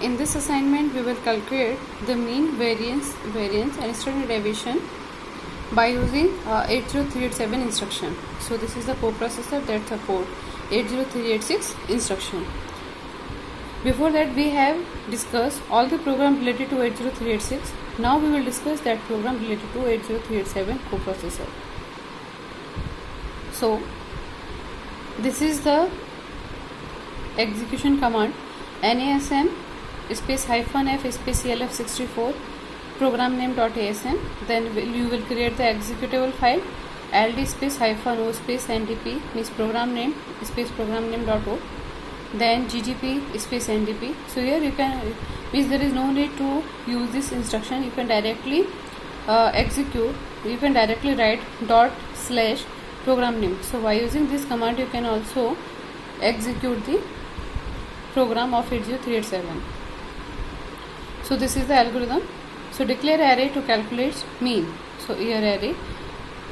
in this assignment we will calculate the mean, variance and standard deviation by using 80387 instruction. So this is the coprocessor that support 80386 instruction. Before that we have discussed all the program related to 80386. Now we will discuss that program related to 80387 coprocessor. So this is the execution command NASM space -f space CLF64 program name .asm. Then you will create the executable file ld space -o space ndp means program name space program name .o, then ggp space ndp. So here you can means there is no need to use this instruction. You can directly execute, you can directly write / program name. So by using this command you can also execute the program of 80387. So this is the algorithm. So declare array to calculate mean. So here array,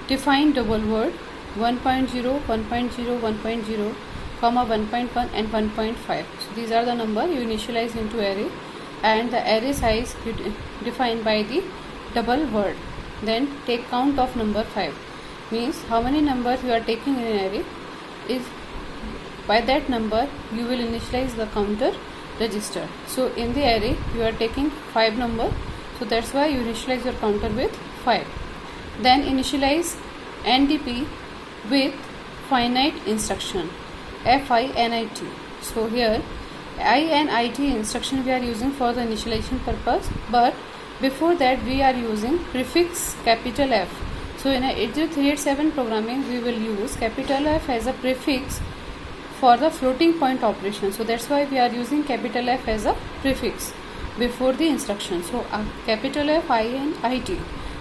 define double word 1.0, 1.0, 1.0, comma 1.1 and 1.5. So these are the number you initialize into array, and the array size you define by the double word. Then take count of number 5, means how many numbers you are taking in an array, is by that number you will initialize the counter register. So in the array you are taking 5 number, so that's why you initialize your counter with 5. Then initialize ndp with finite instruction finit. So here init instruction we are using for the initialization purpose, but before that we are using prefix capital F. So in a 80387 programming we will use capital F as a prefix for the floating point operation. So that's why we are using capital F as a prefix before the instruction. So capital F INIT.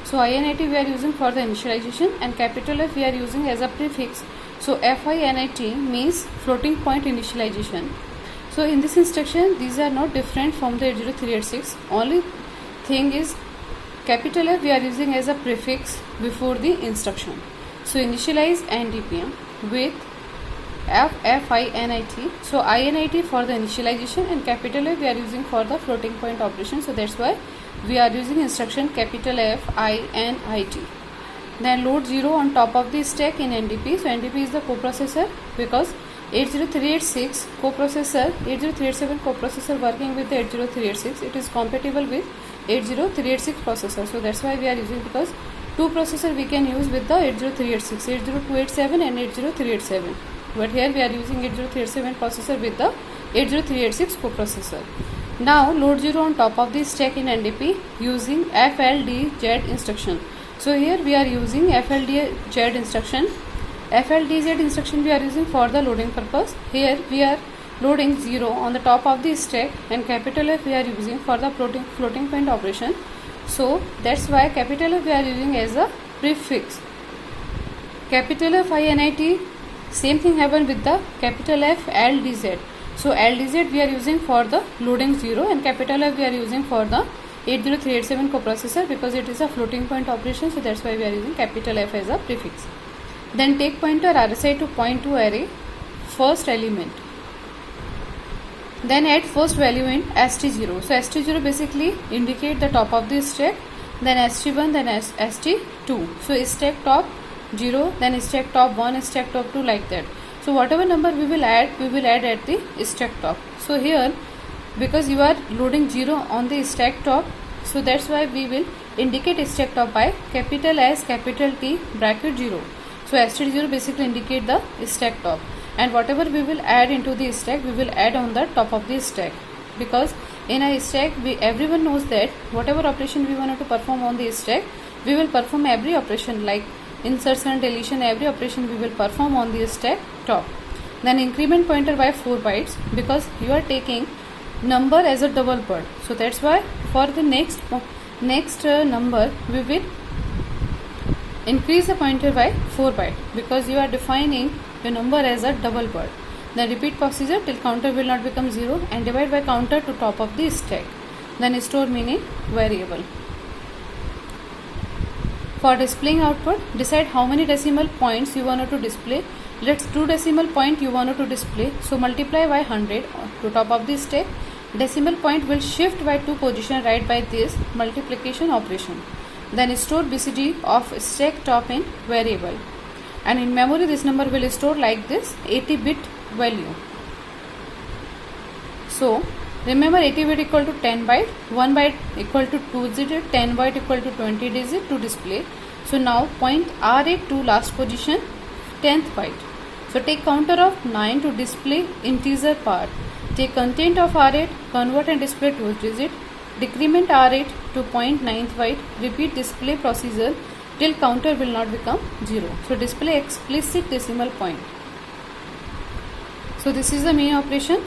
So INIT we are using for the initialization, and capital F we are using as a prefix. So FINIT means floating point initialization. So in this instruction these are not different from the 80386. Only thing is capital F we are using as a prefix before the instruction. So initialize ndp with FINIT. So INIT for the initialization, and capital F we are using for the floating point operation. So that's why we are using instruction capital FINIT. Then load 0 on top of the stack in NDP. So NDP is the coprocessor, because 80386 coprocessor, 80387 coprocessor working with the 80386, it is compatible with 80386 processor. So that's why we are using, because two processor we can use with the 80386, 80287 and 80387. But here we are using 80387 processor with the 80386 coprocessor. Now load 0 on top of the stack in NDP using FLDZ instruction. So here we are using FLDZ instruction. FLDZ instruction we are using for the loading purpose. Here we are loading 0 on the top of the stack, and capital F we are using for the floating point operation. So that's why capital F we are using as a prefix. Capital F INIT, same thing happened with the capital F LDZ. So LDZ we are using for the loading 0, and capital F we are using for the 80387 coprocessor, because it is a floating point operation. So that's why we are using capital F as a prefix. Then take pointer RSI to point to array first element. Then add first value in ST0. So ST0 basically indicate the top of the stack, then ST1, then ST2. So stack top 0, then stack top 1, stack top 2, like that. So whatever number we will add at the stack top. So here, because you are loading 0 on the stack top, so that's why we will indicate stack top by capital S capital T bracket 0. So ST0 basically indicate the stack top, and whatever we will add into the stack, we will add on the top of the stack, because in a stack everyone knows that whatever operation we want to perform on the stack, we will perform every operation like insertion, deletion, every operation we will perform on the stack top. Then increment pointer by 4 bytes, because you are taking number as a double word. So that's why for the next number we will increase the pointer by 4 bytes, because you are defining the number as a double word. Then repeat procedure till counter will not become 0, and divide by counter to top of the stack. Then store meaning variable. For displaying output, decide how many decimal points you want to display. Let's 2 decimal point you want to display. So multiply by 100 to top of the stack. decimal point will shift by 2 position right by this multiplication operation. Then store BCD of stack top in variable, and in memory this number will store like this 80 bit value. So remember 80 bit equal to 10 byte, 1 byte equal to 2 digit, 10 byte equal to 20 digit to display. So now point R8 to last position 10th byte. So take counter of 9 to display integer part. Take content of R8, convert and display 2 digit. Decrement R8 to 0.9th byte. Repeat display procedure till counter will not become 0. So display explicit decimal point. So this is the main operation.